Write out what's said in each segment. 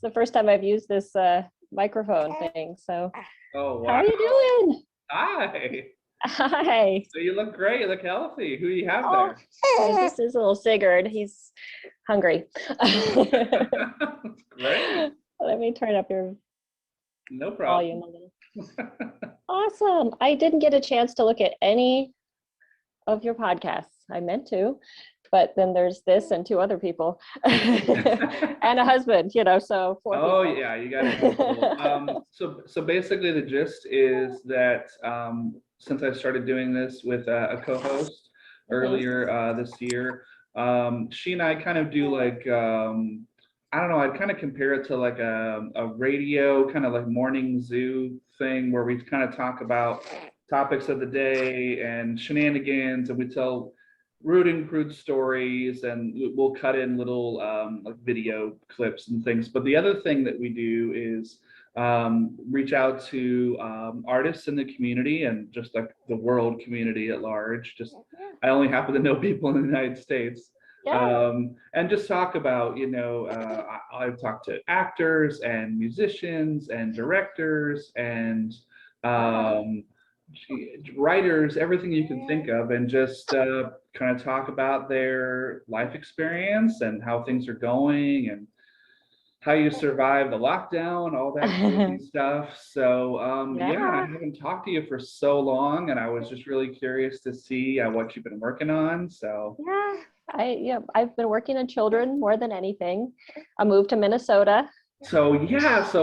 It's the first time I've used this microphone thing. So, Oh, how wow. are you doing? Hi. Hi. So you look great. You look healthy. Who do you have Oh, this is a little Sigurd. He's hungry. Great. Let me turn up your No volume problem. a little. Awesome. I didn't get a chance to look at any of your podcasts. I meant to, but then there's this and 2 other people and a husband, so 4 Oh people. yeah, you got it. So basically the gist is that since I started doing this with a co-host earlier this year, she and I kind of do like I don't know, I'd kind of compare it to like a radio kind of like morning zoo thing where we kind of talk about topics of the day and shenanigans, and we tell rude and crude stories, and we'll cut in little like video clips and things. But the other thing that we do is reach out to artists in the community and just like the world community at large. Just I only happen to know people in the United States. Yeah. And just talk about, I've talked to actors and musicians and directors and um, writers, everything you can think of, and just kind of talk about their life experience and how things are going and how you survive the lockdown, all that crazy stuff. So yeah, I Yeah. haven't talked to you for so long, and I was just really curious to see what you've been working on. So Yeah. I've been working on children more than anything. I moved to Minnesota. so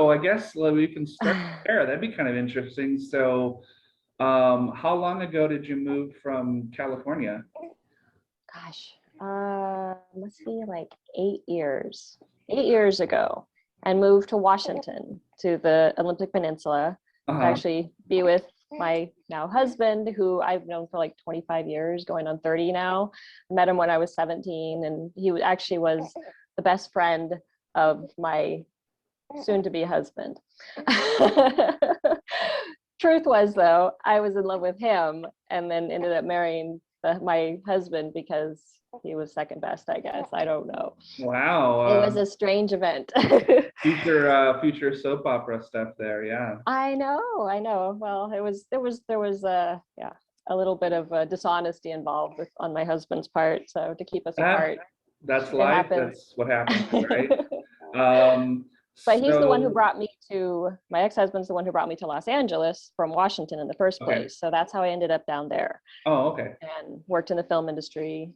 I guess we can start there. That'd be kind of interesting. So how long ago did you move from California? Gosh, must be like 8 years. 8 years ago, and moved to Washington, to the Olympic Peninsula, to Uh-huh. actually be with my now husband, who I've known for like 25 years, going on 30 now. Met him when I was 17, and he actually was the best friend of my soon-to-be husband. Truth was, though, I was in love with him, and then ended up marrying my husband because he was second best, I guess. I don't know. It Wow. was a strange event. Future soap opera stuff there, yeah. I know. Well, there was yeah, a little bit of dishonesty involved on my husband's part. So to keep us Ah, apart, that's it life. happens. That's what happens, right? Um, But he's the one who so, brought me to, my ex-husband's the one who brought me to Los Angeles from Washington in the first okay. place. So that's how I ended up down there, Oh, okay. and worked in the film industry,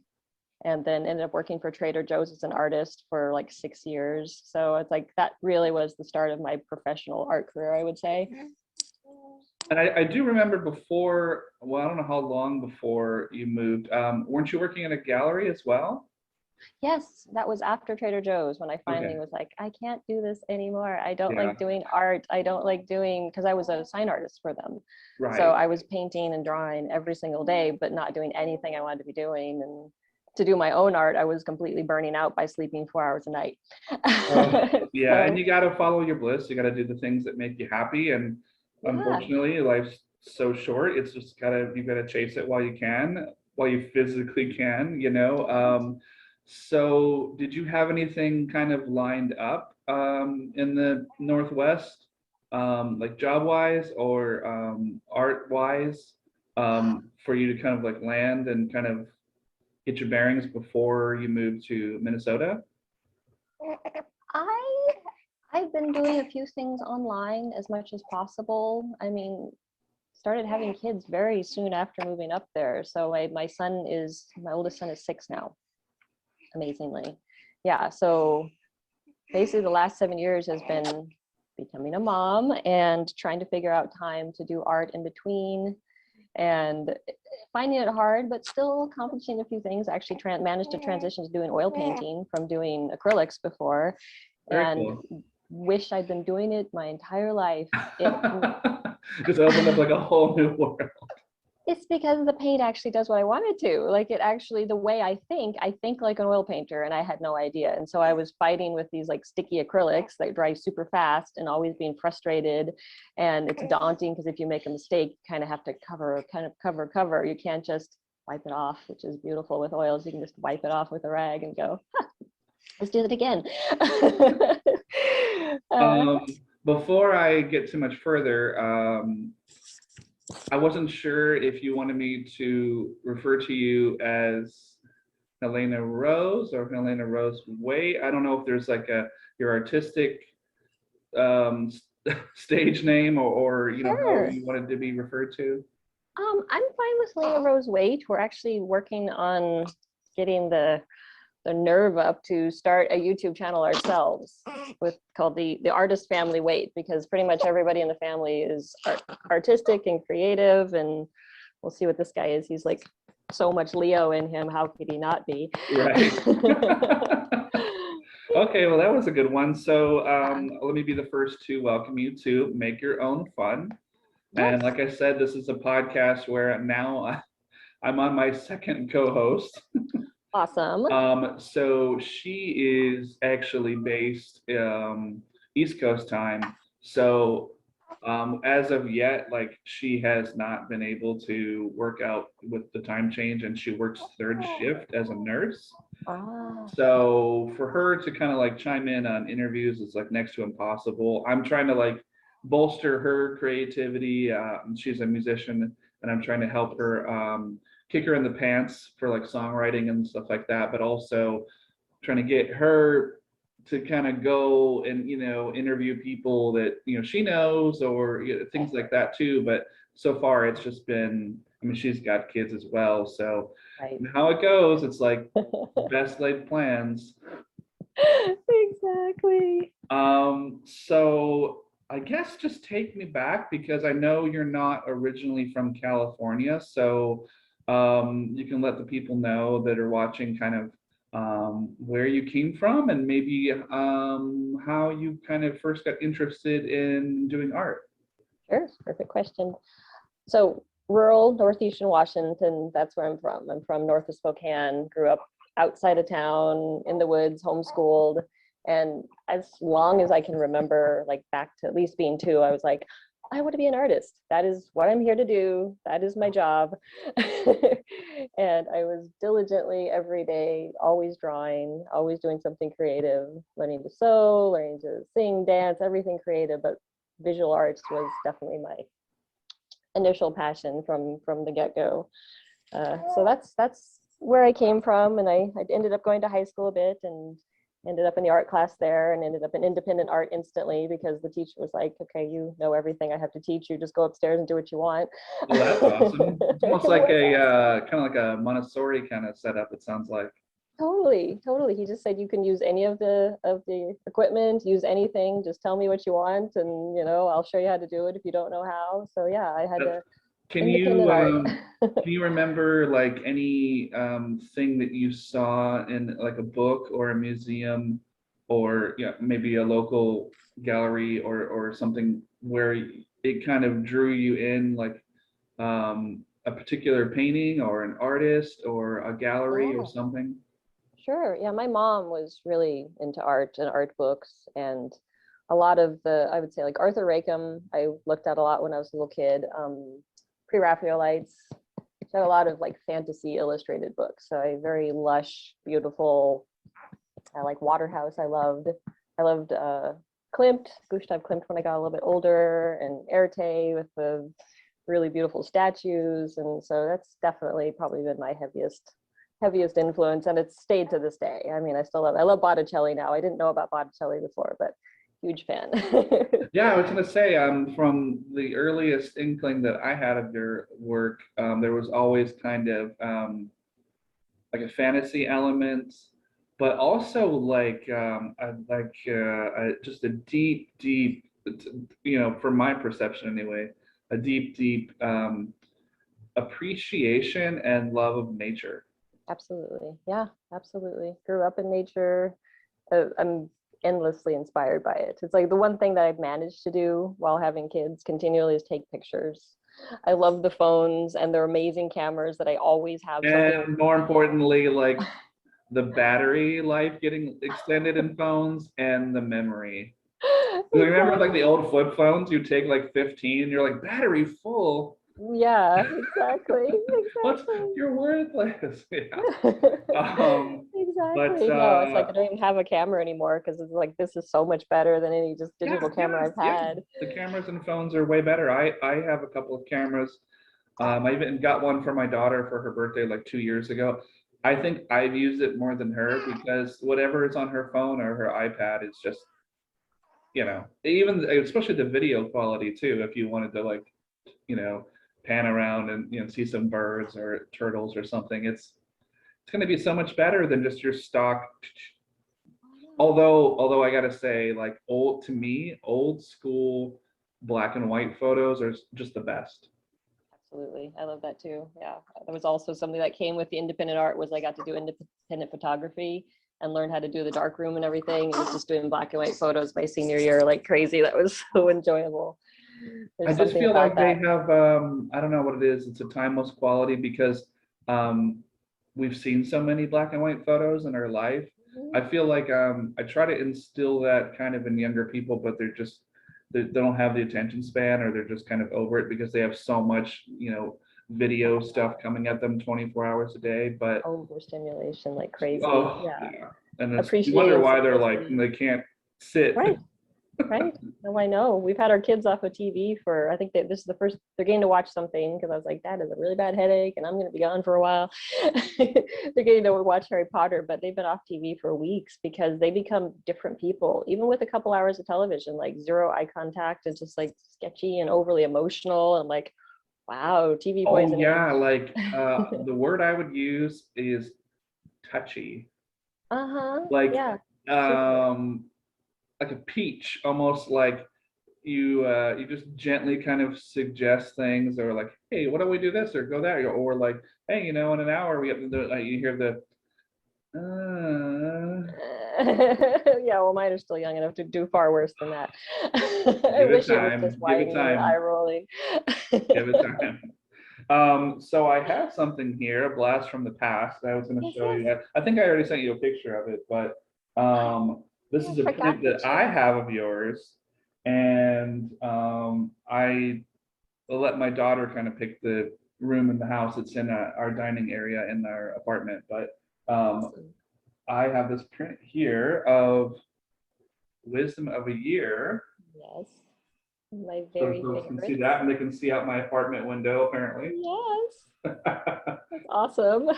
and then ended up working for Trader Joe's as an artist for like 6 years. So it's like that really was the start of my professional art career, I would say. And I do remember before, well, I don't know how long before you moved. Weren't you working in a gallery as well? Yes, that was after Trader Joe's, when I finally Okay. was like, I can't do this anymore. I don't Yeah. like doing art. I don't like doing, because I was a sign artist for them. So Right. I was painting and drawing every single day, but not doing anything I wanted to be doing. And to do my own art, I was completely burning out by sleeping 4 hours a night. Yeah, and So you got to follow your bliss. You got to do the things that make you happy. And yeah. unfortunately, life's so short. It's just you gotta chase it while you can, while you physically can. So did you have anything kind of lined up in the Northwest, like job wise or art wise, for you to kind of like land and kind of get your bearings before you moved to Minnesota? I I've been doing a few things online as much as possible. I mean, started having kids very soon after moving up there. So my oldest son is 6 now, amazingly. Yeah, so basically the last 7 years has been becoming a mom and trying to figure out time to do art in between, and finding it hard, but still accomplishing a few things. I actually managed to transition to doing oil painting from doing acrylics before, Very and cool. wish I'd been doing it my entire life. It Just opened up like a whole new world. It's because the paint actually does what I wanted to. Like, it actually, the way I think like an oil painter, and I had no idea. And so I was fighting with these like sticky acrylics that dry super fast, and always being frustrated. And it's daunting because if you make a mistake, you kind of have to cover. You can't just wipe it off, which is beautiful with oils. You can just wipe it off with a rag and go, let's do it again. Before I get too much further, I wasn't sure if you wanted me to refer to you as Helena Rose or Helena Rose-Waite. I don't know if there's like your artistic um, stage name or how Sure. you wanted to be referred to. I'm fine with Helena Rose-Waite. We're actually working on getting the nerve up to start a YouTube channel ourselves with called the Artist Family Waite, because pretty much everybody in the family is artistic and creative, and we'll see what this guy is. He's like so much Leo in him. How could he not be? Right. Okay, well, that was a good one. So Yeah. let me be the first to welcome you to Make Your Own Fun. Yes. And like I said, this is a podcast where now I'm on my second co-host. Awesome. So she is actually based East Coast time. So as of yet, like she has not been able to work out with the time change, and she works third shift as a nurse. Ah, So for her to kind of like chime in on interviews is like next to impossible. I'm trying to like bolster her creativity. She's a musician, and I'm trying to help her kick her in the pants for like songwriting and stuff like that, but also trying to get her to kind of go and interview people that she knows or things like that too. But so far it's just been, I mean, she's got kids as well, so right. how it goes, it's like best laid plans. Exactly. So I guess just take me back, because I know you're not originally from California, so you can let the people know that are watching kind of where you came from, and maybe how you kind of first got interested in doing art. Sure. Perfect question. So rural northeastern Washington, that's where I'm from. I'm from north of Spokane, grew up outside of town in the woods, homeschooled. And as long as I can remember, like back to at least being 2, I was like, I want to be an artist. That is what I'm here to do. That is my job. And I was diligently every day, always drawing, always doing something creative, learning to sew, learning to sing, dance, everything creative. But visual arts was definitely my initial passion from the get-go. So that's where I came from, and I ended up going to high school a bit and ended up in the art class there, and ended up in independent art instantly because the teacher was like, okay, you know everything I have to teach you, just go upstairs and do what you want. Well, that's awesome. It's almost like a kind of like a Montessori kind of setup, it sounds like. Totally. He just said you can use any of the equipment, use anything, just tell me what you want, and I'll show you how to do it if you don't know how. So yeah, I had to Can independent you art. can you remember like any thing that you saw in like a book or a museum, or maybe a local gallery or something, where it kind of drew you in, like a particular painting or an artist or a gallery or Yeah. something? Sure. Yeah, my mom was really into art and art books, and a lot of I would say like Arthur Rackham, I looked at a lot when I was a little kid. Pre-Raphaelites. She had a lot of like fantasy illustrated books. So a very lush, beautiful, I like Waterhouse. I loved Klimt, Gustav Klimt when I got a little bit older, and Erte with the really beautiful statues. And so that's definitely probably been my heaviest influence, and it's stayed to this day. I mean, I love Botticelli now. I didn't know about Botticelli before, but huge fan. Yeah, I was gonna say, from the earliest inkling that I had of your work, there was always kind of like a fantasy element, but also like just a deep, from my perception anyway, a deep appreciation and love of nature. Absolutely. Yeah, absolutely. Grew up in nature. I'm endlessly inspired by it. It's like the one thing that I've managed to do while having kids continually is take pictures. I love the phones and their amazing cameras that I always have something. And more importantly, like the battery life getting extended in phones and the memory. You remember like the old flip phones, you take like 15 and you're like, battery full. Yeah, exactly, What's exactly. you're worthless. Yeah. But Exactly. No, it's like I don't even have a camera anymore because it's like this is so much better than any just digital camera I've yeah. had. The cameras and phones are way better. I have a couple of cameras. I even got one for my daughter for her birthday like 2 years ago. I think I've used it more than her because whatever is on her phone or her iPad is just, even especially the video quality too. If you wanted to like, you know, pan around and see some birds or turtles or something, it's going to be so much better than just your stock. Although I gotta say, like old school black and white photos are just the best. Absolutely. I love that too. Yeah. There was also something that came with the independent art was I got to do independent photography and learn how to do the dark room and everything. It was just doing black and white photos my senior year like crazy. That was so enjoyable. I There's just something feel about like they that. have I don't know what it is. It's a timeless quality because um, we've seen so many black and white photos in our life. Mhm. I feel like I try to instill that kind of in younger people, but they don't have the attention span or they're just kind of over it because they have so much, video stuff coming at them 24 hours a day. But Overstimulation like crazy. oh Yeah. yeah, and you wonder Appreciating why they're like simplicity. they can't sit. Right. Right. No, I know. We've had our kids off of TV for, I think that this is the first, they're getting to watch something because I was like, Dad has a really bad headache and I'm going to be gone for a while. They're getting to watch Harry Potter, but they've been off TV for weeks because they become different people, even with a couple hours of television, like zero eye contact and just like sketchy and overly emotional. And like, wow, TV Oh poisoning. yeah, like the word I would use is touchy. Uh-huh. Like Yeah. Super. um like a peach, almost like you just gently kind of suggest things or like, hey, why don't we do this or go there? Or like, hey, in an hour we have to do you hear the Yeah, well, mine are still young enough to do far worse than that. I give it wish it was just time, give it whining and eye time, rolling. give it time. So I have something here, a blast from the past that I was going to Yes, show yes. you. I think I already sent you a picture of it, but this I is a forgot print that that I you. have of yours, and I let my daughter kind of pick the room in the house. It's in our dining area in our apartment, but Awesome. I have this print here of Wisdom of a Year, Yes. My so the very folks can see favorites. that, and they can see out my apartment window apparently. Yes. That's awesome. But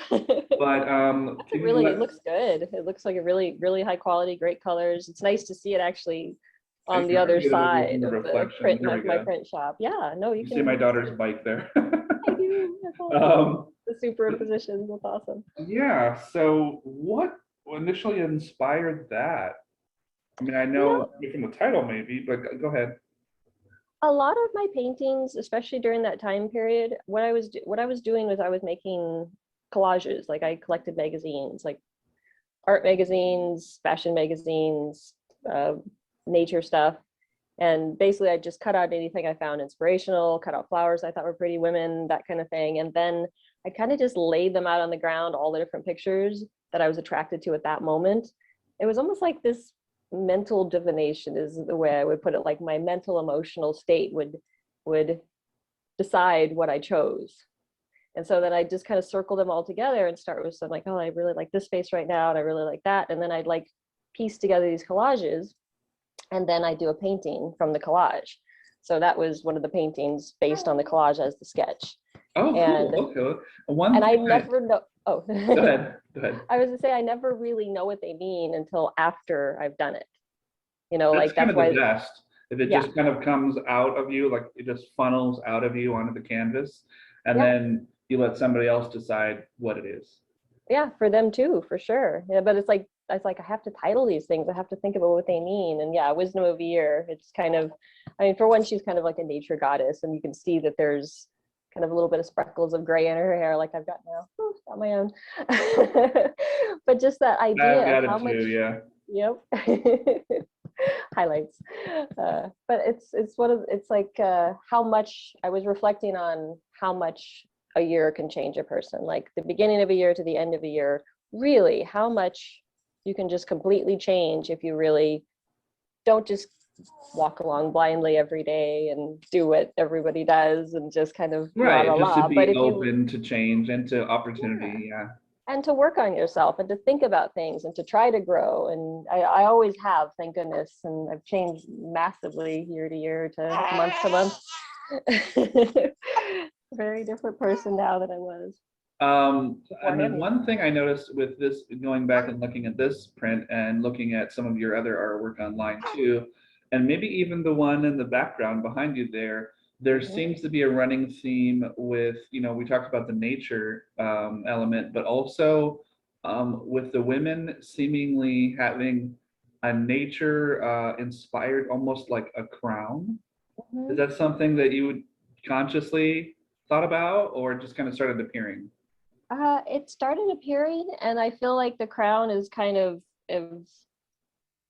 That's a can you really, it let looks good. It looks like a really, really high quality, great colors. It's nice to see it actually you on the can other get a little side more of the reflection. print, There we my go. print shop. Yeah, no, You see my you can see daughter's it. bike there. I do. That's awesome. um, The superimposition. That's awesome. yeah. So what initially inspired that? I mean, I You know, know from the title maybe, but go ahead. a lot of my paintings, especially during that time period, what I was doing was I was making collages. Like I collected magazines, like art magazines, fashion magazines, uh, nature stuff. And basically, I just cut out anything I found inspirational, cut out flowers I thought were pretty, women, that kind of thing. And then I kind of just laid them out on the ground, all the different pictures that I was attracted to at that moment. It was almost like this mental divination, is the way I would put it. Like my mental emotional state would decide what I chose. And so then I just kind of circle them all together and start with some like, oh, I really like this space right now, and I really like that. And then I'd like piece together these collages, and then I do a painting from the collage. So that was one of the paintings based on the collage as the sketch. Oh, And cool. Okay. One and I thing never know. Oh, go ahead. Go ahead. I was to say I never really know what they mean until after I've done it. That's Like kind that's of the why. best. If it Yeah, just kind of comes out of you, like it just funnels out of you onto the canvas, and yeah, then you let somebody else decide what it is. yeah, for them too, for sure. Yeah, but it's like I have to title these things. I have to think about what they mean. And yeah, wisdom of a year. It's kind of, I mean, for one, she's kind of like a nature goddess, and you can see that there's kind of a little bit of speckles of gray in her hair, like I've got now. Oh, got my own. But just that I've idea of got how it much. too. Yeah. Yep. Highlights. But it's one of it's like how much I was reflecting on how much a year can change a person. Like the beginning of a year to the end of a year, really how much you can just completely change if you really don't just walk along blindly every day and do what everybody does and just kind of la Right, la just to la. But be if you, open to change and to yeah, opportunity. Yeah. and to work on yourself and to think about things and to try to grow. And I always have, thank goodness. And I've changed massively year to year to month. Very different person now than I was And then beforehand. one thing I noticed with this, going back and looking at this print and looking at some of your other artwork online too, and maybe even the one in the background behind you there, there Mhm. seems to be a running theme with, we talked about the nature element, but also with the women seemingly having a nature inspired, almost like a crown. Is Mhm. that something that you would consciously thought about or just kind of started appearing? It started appearing, and I feel like the crown is kind of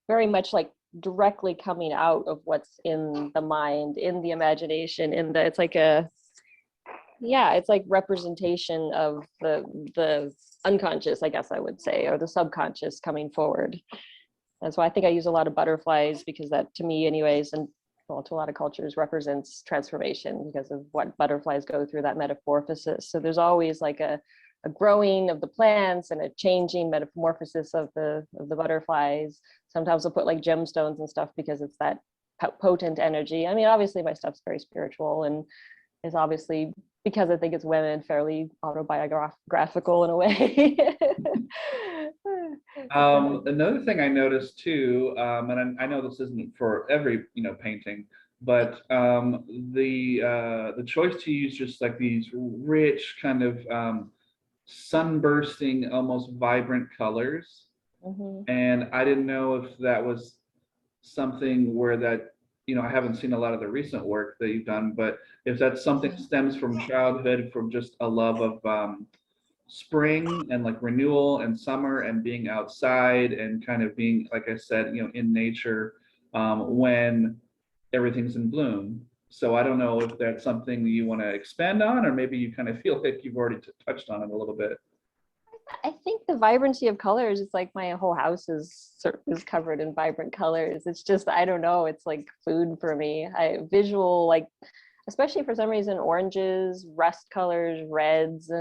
very much like directly coming out of what's in the mind, in the imagination, in the, it's like a, yeah, it's like representation of the unconscious, I guess I would say, or the subconscious coming forward. That's why I think I use a lot of butterflies, because that, to me anyways, and well, to a lot of cultures, represents transformation because of what butterflies go through, that metamorphosis. So there's always like a growing of the plants and a changing metamorphosis of the butterflies. Sometimes I'll put like gemstones and stuff because it's that potent energy. I mean, obviously my stuff's very spiritual and is obviously, because I think it's women, fairly autobiographical in a way. Another thing I noticed too, and I know this isn't for every painting, but the choice to use just like these rich kind of sunbursting, almost vibrant colors, Mhm. and I didn't know if that was something where that I haven't seen a lot of the recent work that you've done, but if that's something that stems from childhood, from just a love of spring and like renewal and summer and being outside and kind of being, like I said, in nature when everything's in bloom. So I don't know if that's something that you want to expand on, or maybe you kind of feel like you've already touched on it a little bit. I think the vibrancy of colors, it's like my whole house is covered in vibrant colors. It's just, I don't know, it's like food for me. I visual, like, especially for some reason, oranges, rust colors, reds,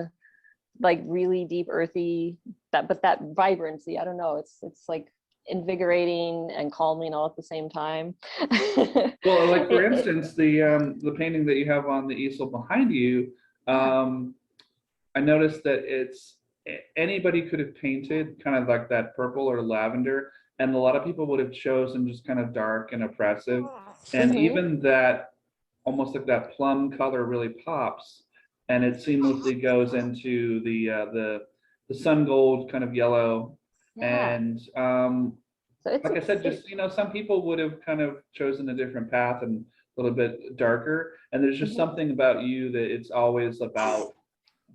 like really deep earthy, but that vibrancy, I don't know, it's like invigorating and calming all at the same time. Well, like for it, instance, the painting that you have on the easel behind you, yeah. um, I noticed that it's anybody could have painted kind of like that purple or lavender, and a lot of people would have chosen just kind of dark and oppressive. And Mhm. even that, almost like that plum color really pops, and it seamlessly goes into the sun gold kind of yellow. Yeah, And so like I said, it, just some people would have kind of chosen a different path and a little bit darker. And there's just mhm. something about you that it's always about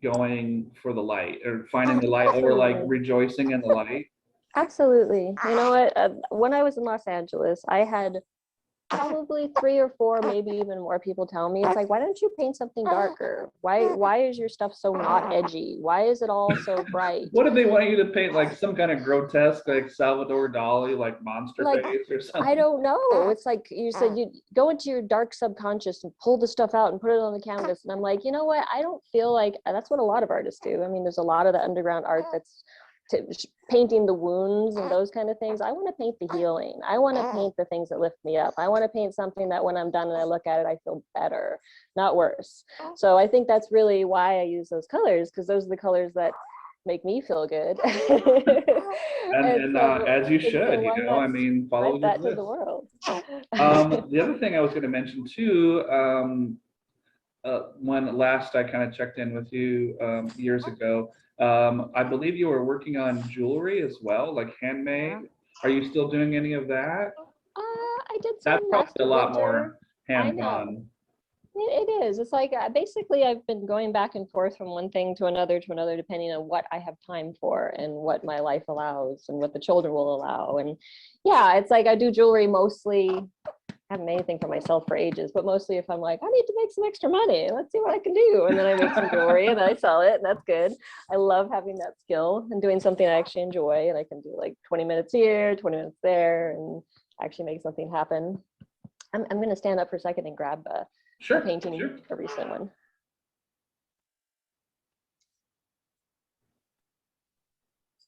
going for the light or finding the light or like Definitely. rejoicing in the light. Absolutely. You know what? When I was in Los Angeles, I had probably three or four, maybe even more people tell me, it's like, why don't you paint something darker? Why is your stuff so not edgy? Why is it all so bright? What did they want you to paint? Like some kind of grotesque, like Salvador Dali, like monster Like, face or I something? don't know. It's like you said, you go into your dark subconscious and pull the stuff out and put it on the canvas. And I'm like, you know what? I don't feel like that's what a lot of artists do. I mean, there's a lot of the underground art that's to, painting the wounds and those kind of things. I want to paint the healing. I want to paint the things that lift me up. I want to paint something that when I'm done and I look at it, I feel better, not worse. So I think that's really why I use those colors, because those are the colors that make me feel good. and And so as you and so should, why I not mean, follow spread a good that to the list. world? The other thing I was going to mention too, when last I kind of checked in with you years ago, I believe you were working on jewelry as well, like handmade. Are you still doing any of that? I did That's some probably last a lot winter. more I know. hands-on. It is. It's like basically I've been going back and forth from one thing to another, depending on what I have time for and what my life allows and what the children will allow. And yeah, it's like I do jewelry mostly. I haven't made anything for myself for ages, but mostly if I'm like, I need to make some extra money, let's see what I can do. And then I make some jewelry and then I sell it, and that's good. I love having that skill and doing something I actually enjoy. And I can do like 20 minutes here, 20 minutes there, and actually make something happen. I'm going to stand up for a second and grab a Sure, painting, sure. a recent one.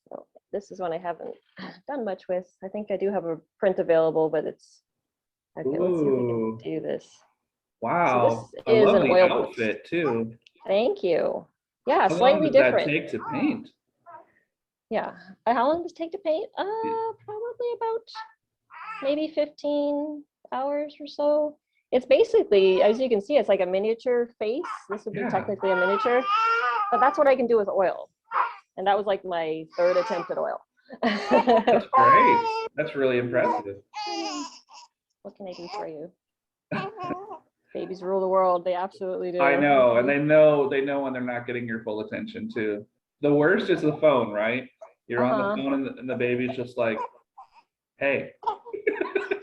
So this is one I haven't done much with. I think I do have a print available, but it's, okay, let's see if we can do this. Wow, So this I is love an the oil booth. outfit too. Thank you. Yeah, How long slightly does that different. take to paint? Yeah. How long does it take to paint? Probably about maybe 15 hours or so. It's basically, as you can see, it's like a miniature face. This would be Yeah. technically a miniature, but that's what I can do with oil. And that was like my third attempt at oil. That's great. That's really impressive. What can I do for you? Babies rule the world. They absolutely do. I know, and they know when they're not getting your full attention too. The worst is the phone, right? You're on the phone and the baby's just like, hey.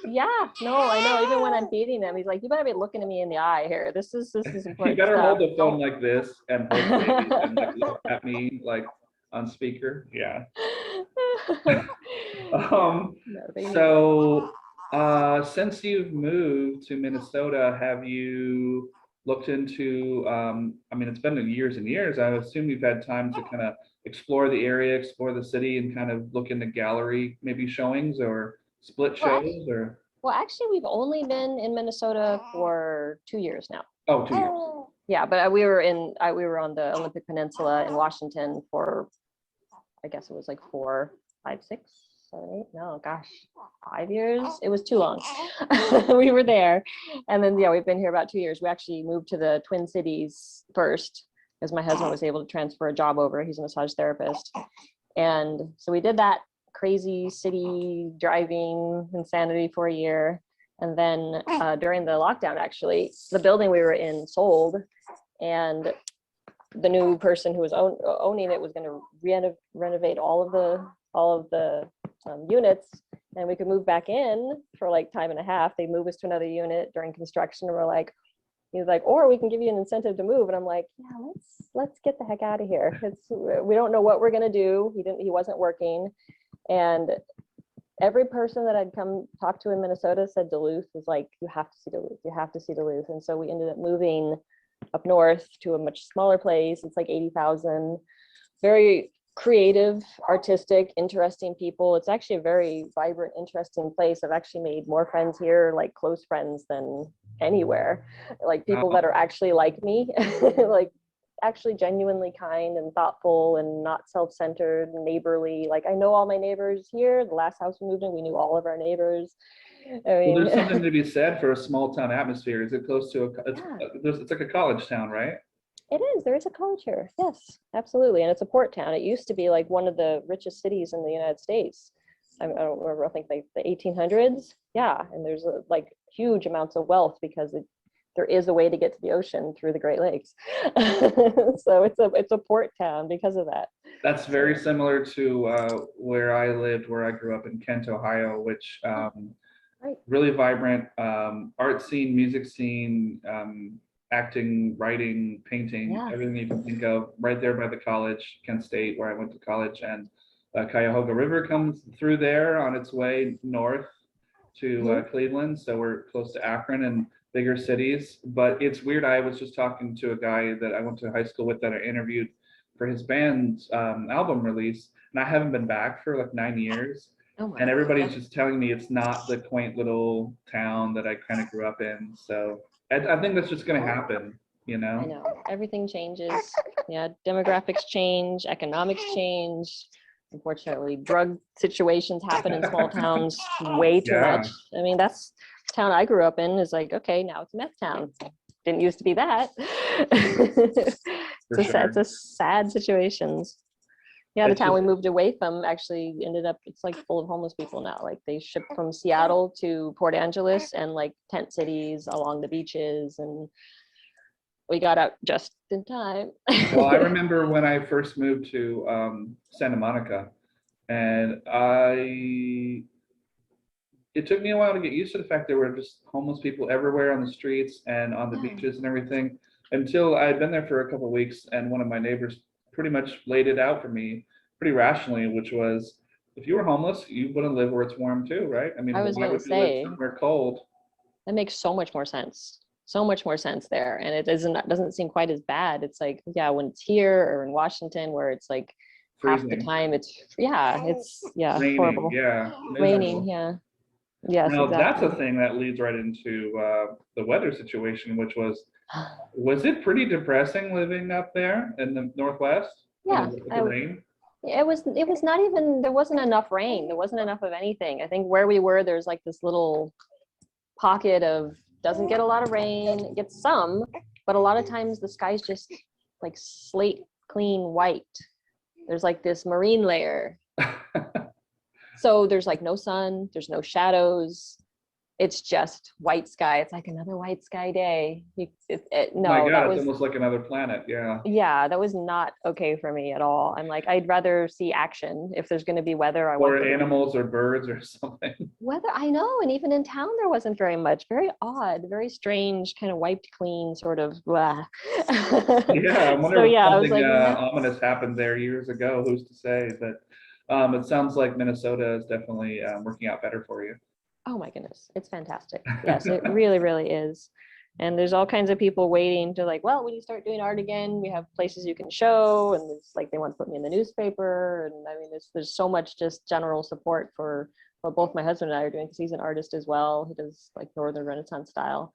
Yeah, no, I know. Even when I'm feeding them, he's like, you better be looking at me in the eye here. This is important. You better stuff. hold the phone like this and hold the baby and like look at me like on speaker. Yeah. So since you've moved to Minnesota, have you looked into I mean, it's been years and years. I assume you've had time to kind of explore the area, explore the city, and kind of look into gallery maybe showings or split shows or well, actually, we've only been in Minnesota for 2 years now. oh, 2 years. Yeah, but we were on the Olympic Peninsula in Washington for, I guess it was like 4, 5, 6, 7, 8. No, gosh, 5 years. It was too long. We were there, and then yeah, we've been here about 2 years. We actually moved to the Twin Cities first, because my husband was able to transfer a job over. He's a massage therapist, and so we did that crazy city driving insanity for a year. And then during the lockdown, actually, the building we were in sold, and the new person who was owning it was going to renovate all of the units, and we could move back in for like time and a half. They moved us to another unit during construction, and we're like, he's like, or we can give you an incentive to move. And I'm like, yeah, let's get the heck out of here. We don't know what we're going to do. He wasn't working. And every person that I'd come talk to in Minnesota said Duluth was like, you have to see Duluth. You have to see Duluth. And so we ended up moving up north to a much smaller place. It's like 80,000, very creative, artistic, interesting people. It's actually a very vibrant, interesting place. I've actually made more friends here, like close friends, than anywhere. Like people that are actually like me, like actually genuinely kind and thoughtful and not self-centered, neighborly. Like I know all my neighbors here. The last house we moved in, we knew all of our neighbors. I mean, well, there's something to be said for a small town atmosphere. Is it close to it's like a college town, right? It is. There is a culture. Yes, absolutely. And it's a port town. It used to be like one of the richest cities in the United States. I don't remember, I think like the 1800s. Yeah. And there's like huge amounts of wealth because there is a way to get to the ocean through the Great Lakes. So it's a port town because of that. That's very similar to where I lived, where I grew up in Kent, Ohio, which really vibrant art scene, music scene, acting, writing, painting, everything you can think of right there by the college, Kent State, where I went to college. And Cuyahoga River comes through there on its way north to Cleveland. So we're close to Akron and bigger cities. But it's weird. I was just talking to a guy that I went to high school with that I interviewed for his band's album release. And I haven't been back for like 9 years. And everybody's just telling me it's not the quaint little town that I kind of grew up in. So I think that's just going to happen, you know? I know. Everything changes. Yeah, demographics change, economics change. Unfortunately, drug situations happen in small towns way too much. I mean, that's the town I grew up in is like, okay, now it's a meth town. Didn't used to be that. It's a sad situations. Yeah, the town we moved away from actually ended up, it's like full of homeless people now. Like they shipped from Seattle to Port Angeles and like tent cities along the beaches, and we got out just in time. Well, I remember when I first moved to Santa Monica, and it took me a while to get used to the fact there were just homeless people everywhere on the streets and on the beaches and everything, until I had been there for a couple of weeks, and one of my neighbors pretty much laid it out for me pretty rationally, which was, if you were homeless, you wouldn't live where it's warm too, right? I mean, why would you live somewhere cold? That makes so much more sense. So much more sense there. And it doesn't seem quite as bad. It's like, yeah, when it's here or in Washington where it's like half the Freezing, time it's raining, horrible. yeah, Raining, miserable. yeah. Yes, Now that's a exactly. thing that leads right into the weather situation, which was it pretty depressing living up there in the Northwest Yeah, with the rain? it was not even, there wasn't enough rain. There wasn't enough of anything. I think where we were, there's like this little pocket of doesn't get a lot of rain, it gets some, but a lot of times the sky's just like slate clean white. There's like this marine layer. So there's like no sun, there's no shadows. It's just white sky. It's like another white sky day. My No, God, that it's was, almost like another planet. Yeah. yeah, that was not okay for me at all. I'm like, I'd rather see action. If there's going to be weather, I want Or there to be animals or birds or something. weather. I know. And even in town, there wasn't very much. Very odd, very strange, kind of wiped clean, sort of blah. Yeah, I So wonder if yeah, I was something like, no. ominous happened there years ago. Who's to say? But it sounds like Minnesota is definitely working out better for you. Oh my goodness, it's fantastic. Yes, it really, really is. And there's all kinds of people waiting to like, well, when you start doing art again, we have places you can show, and it's like they want to put me in the newspaper. And I mean, there's so much just general support for what both my husband and I are doing because he's an artist as well. He does like Northern Renaissance style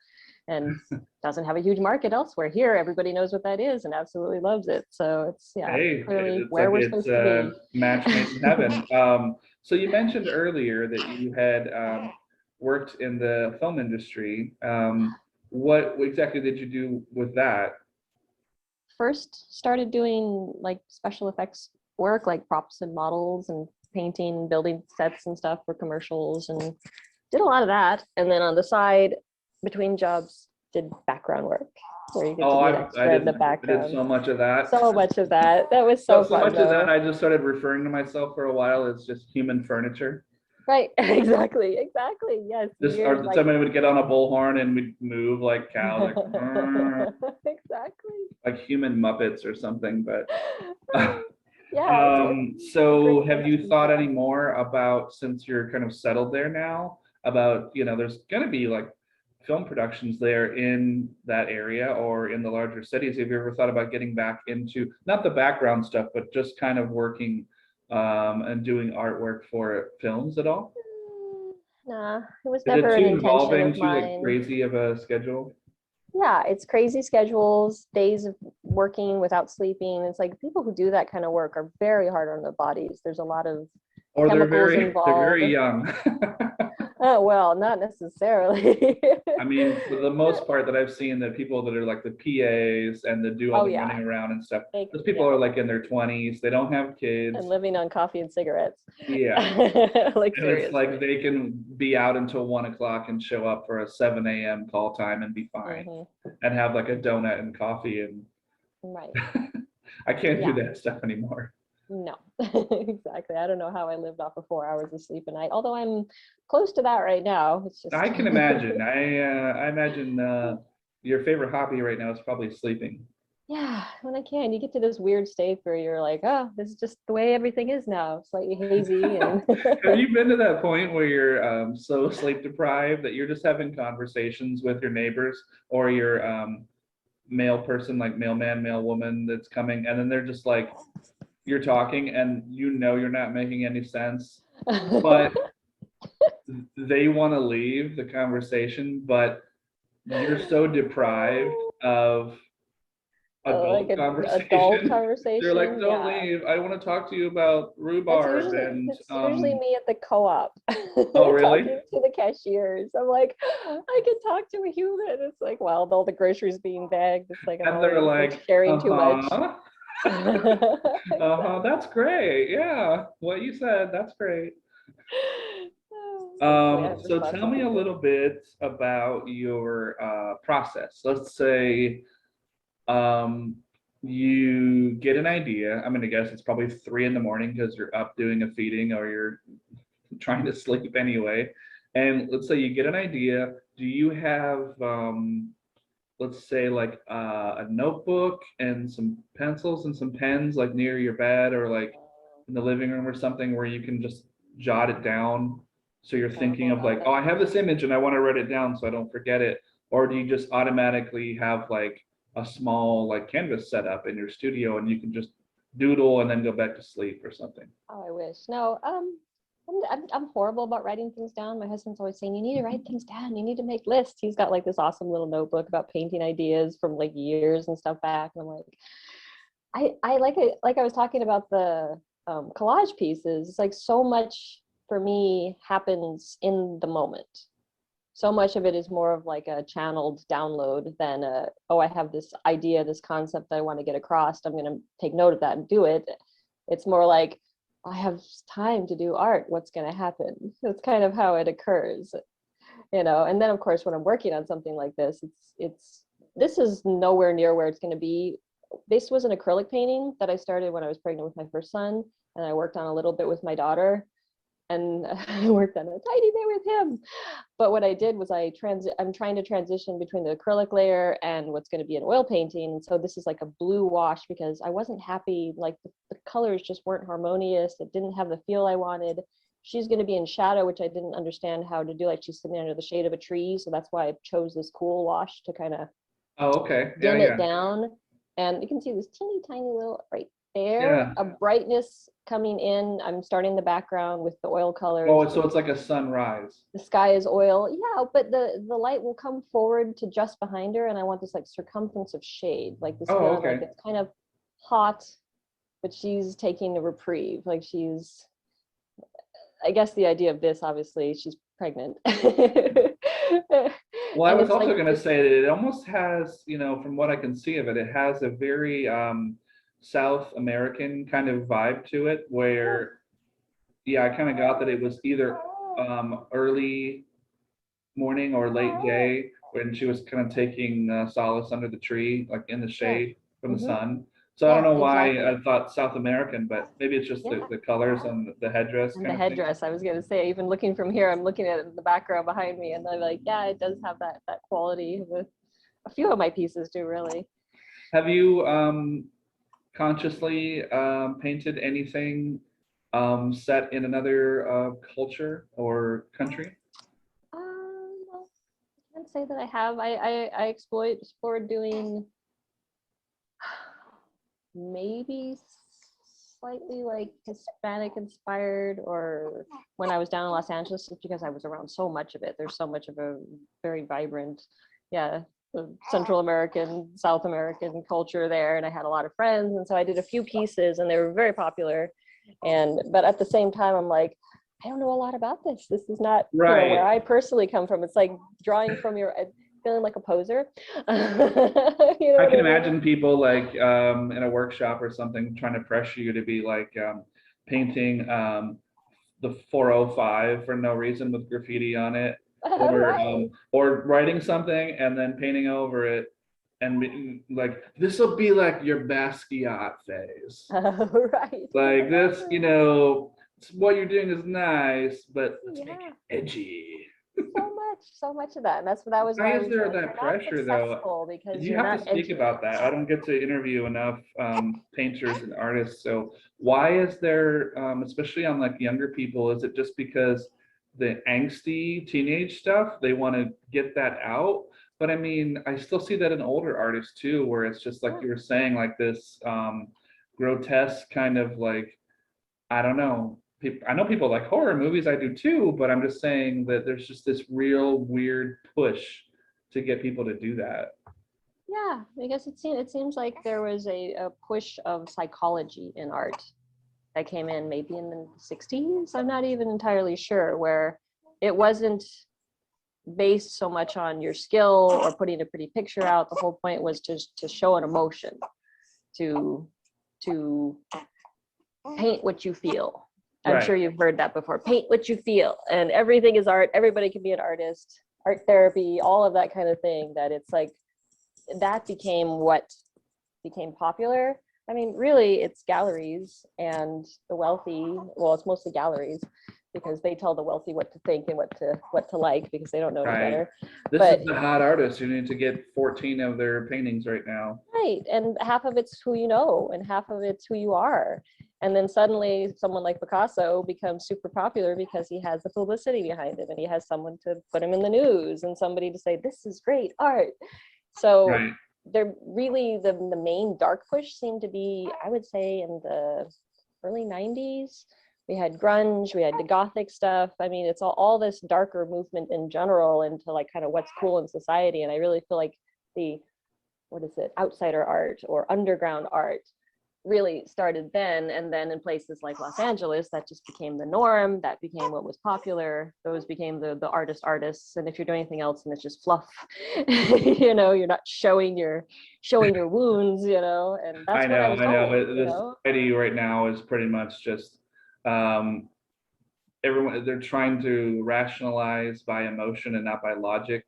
and doesn't have a huge market elsewhere. Here, everybody knows what that is and absolutely loves it. So it's, yeah, Hey, clearly it's where like we're it's supposed to a be. match made in heaven. So you mentioned earlier that you had worked in the film industry. What exactly did you do with that? First started doing like special effects work, like props and models and painting, building sets and stuff for commercials, and did a lot of that. And then on the side, between jobs, did background work where you get to Oh, be an I extra in the did background. so much of that. So much of that. That was So so so fun much of that, though. I just started referring to myself for a while as just human furniture. Right. Exactly. Exactly. Yes. Just Weird. or Like somebody would get on a bullhorn and we'd move like cows, like exactly. like human Muppets or something. But Yeah, it's a so great have place to you be thought any fun. more about, since you're kind of settled there now, about, there's gonna be like film productions there in that area or in the larger cities. Have you ever thought about getting back into not the background stuff, but just kind of working and doing artwork for films at all? Nah, it was Is it never an too intention involving, of too like mine. crazy of a schedule? Yeah, it's crazy schedules, days of working without sleeping. It's like people who do that kind of work are very hard on their bodies. There's a lot of Or chemicals they're involved. very young. Oh, well, not necessarily. I mean, for the most part that I've seen, the people that are like the PAs and that do all Oh, the yeah. running around and stuff, Like, those people yeah. are like in their 20s. They don't have And kids. living on coffee and cigarettes. Yeah. Like, And it's like seriously. they can be out until 1 o'clock and show up for a 7 a.m. call time and be fine Hmm. and have like a donut and coffee. And Right. I can't do Yeah. that stuff anymore. No, exactly. I don't know how I lived off of 4 hours of sleep a night, although I'm close to that right now. It's just, I can imagine. I imagine your favorite hobby right now is probably sleeping. yeah, when I can, you get to this weird state where you're like, oh, this is just the way everything is now, slightly hazy. And Have you been to that point where you're so sleep deprived that you're just having conversations with your neighbors or your male person, like mailman, mail woman that's coming, and then they're just like, you're talking and you're not making any sense, but they want to leave the conversation, but you're so deprived of like adult an adult conversation. They're like, conversation, don't yeah. leave. I want to talk to you about That's rhubarb usually and that's usually me at the co-op oh talking really? to the cashiers. I'm like, I can talk to a human. It's like, well, all the groceries being bagged. It's like I'm And they're already like like, sharing too much. uh-huh. Uh-huh, Exactly. that's great. Yeah, what you said, that's great. Thankfully, I have So tell responsive me a people. little bit about your process. Let's say um, you get an idea. I'm gonna guess it's probably 3 in the morning because you're up doing a feeding or you're trying to sleep anyway. And let's say you get an idea. Do you have let's say like a notebook and some pencils and some pens like near your bed or like in the living room or something where you can just jot it down So you're thinking terrible of like, about oh, it. I have this image and I want to write it down so I don't forget it. Or do you just automatically have like a small like canvas set up in your studio and you can just doodle and then go back to sleep or something? Oh, I wish. No, I'm horrible about writing things down. My husband's always saying, you need to write things down. You need to make lists. He's got like this awesome little notebook about painting ideas from like years and stuff back. And I'm like, I like it. Like I was talking about the collage pieces. It's like so much for me happens in the moment. So much of it is more of like a channeled download than a, oh, I have this idea, this concept that I want to get across. I'm going to take note of that and do it. It's more like, I have time to do art. What's going to happen? That's kind of how it occurs, you know. And then of course, when I'm working on something like this, this is nowhere near where it's going to be. This was an acrylic painting that I started when I was pregnant with my first son, and I worked on a little bit with my daughter, and I worked on a tiny bit with him. But what I did was I'm trying to transition between the acrylic layer and what's going to be an oil painting. So this is like a blue wash because I wasn't happy, like the colors just weren't harmonious. It didn't have the feel I wanted. She's going to be in shadow, which I didn't understand how to do. Like she's sitting under the shade of a tree. So that's why I chose this cool wash to kind of Oh, okay. Yeah, dim it yeah. down. And you can see this teeny tiny little right there, Yeah. a brightness coming in. I'm starting the background with the oil colors. Oh, so it's like a sunrise. The sky is oil. Yeah, but the light will come forward to just behind her, and I want this like circumference of shade, like this Oh, feeling like okay. it's kind of hot, but she's taking a reprieve. Like she's, I guess the idea of this, obviously, she's pregnant. Well, I And was it's also like going to this, say that it almost has, you know, from what I can see of it, it has a very South American kind of vibe to it, where, yeah, I kind of got that it was either early morning or late day when she was kind of taking solace under the tree, like in the yeah. shade from the Hmm. sun. So I don't Yeah, know why exactly. I thought South American, but maybe it's just Yeah. the colors and the headdress And the kind of thing. headdress, I was gonna say, even looking from here, I'm looking at the background behind me, and I'm like, yeah, it does have that quality. With a few of my pieces do really. Have you consciously painted anything set in another culture or country? I can't say that I have. I explored doing maybe slightly like Hispanic inspired, or when I was down in Los Angeles, just because I was around so much of it. There's so much of a very vibrant, yeah, Central American, South American culture there, and I had a lot of friends, and so I did a few pieces, and they were very popular. And but at the same time, I'm like, I don't know a lot about this. This is not, you know, where Right. I personally come from. It's like drawing from your, feeling like a poser. You know I what can I mean? imagine people like in a workshop or something trying to pressure you to be like painting the 405 for no reason with graffiti on it, Right. or writing something and then painting over it and like this will be like your Basquiat phase. Right. Like this, you Exactly. know, what you're doing is nice, but let's make Yeah. it edgy. So much of that. And that was Why why I is was there like, that you're not pressure though? successful because You you're have to not speak edgy about that. enough. I don't get to interview enough painters and artists. So why is there, especially on like younger people, is it just because the angsty teenage stuff, they want to get that out? But I mean, I still see that in older artists too, where it's just like Yeah. you were saying, like this grotesque kind of like, I don't know. I know people like horror movies, I do too, but I'm just saying that there's just this real weird push to get people to do that. Yeah. Because it seems like there was a push of psychology in art that came in maybe in the 60s. I'm not even entirely sure, where it wasn't based so much on your skill or putting a pretty picture out. The whole point was to show an emotion, to to paint what you feel. I'm Right. sure you've heard that before. Paint what you feel, and everything is art. Everybody can be an artist. Art therapy, all of that kind of thing. That it's like that became what became popular. I mean, really, it's galleries and the wealthy. Well, it's mostly galleries because they tell the wealthy what to think and what to like because they don't know any Right. better. This is But the hot artist who need to get 14 of their paintings right now. right, and half of it's who you know, and half of it's who you are. And then suddenly someone like Picasso becomes super popular because he has the publicity behind him and he has someone to put him in the news and somebody to say, this is great art. So Right. they're really the main dark push seemed to be, I would say, in the early 90s. We had grunge, we had the gothic stuff. I mean, it's all this darker movement in general into like kind of what's cool in society. And I really feel like the, what is it, outsider art or underground art really started then. And then in places like Los Angeles, that just became the norm. That became what was popular. Those became the artists. And if you're doing anything else and it's just fluff, you know, you're not showing your wounds, you know, and that's what I was told, But you the know? society right now is pretty much just um, everyone, they're trying to rationalize by emotion and not by logic.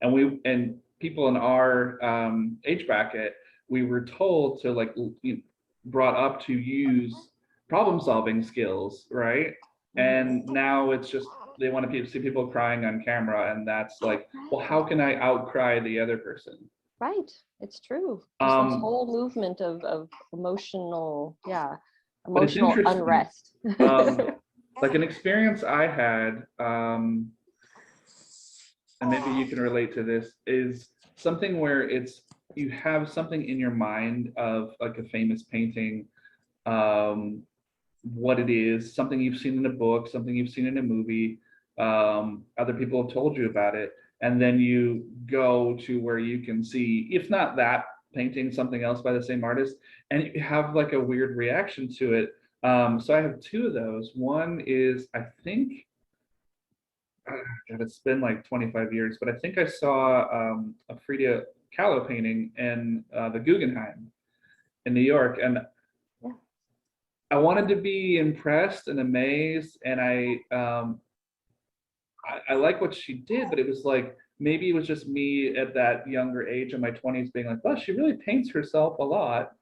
And people in our age bracket, we were told to like brought up to use problem solving skills, right? And now it's just they want to see people crying on camera, and that's like, well, how can I outcry the other person? Right. It's true. Just this Um, whole movement of emotional, yeah, but it's emotional interesting. unrest. Like an experience I had, and maybe you can relate to this, is something where it's you have something in your mind of like a famous painting, um, what it is, something you've seen in a book, something you've seen in a movie, other people have told you about it, and then you go to where you can see, if not that painting, something else by the same artist, and you have like a weird reaction to it. So I have two of those. One is, I think, God, it's been like 25 years, but I think I saw a Frida Kahlo painting in the Guggenheim in New York, and Yeah. I wanted to be impressed and amazed, and I like what she did, but it was like maybe it was just me at that younger age in my 20s being like, well, she really paints herself a lot.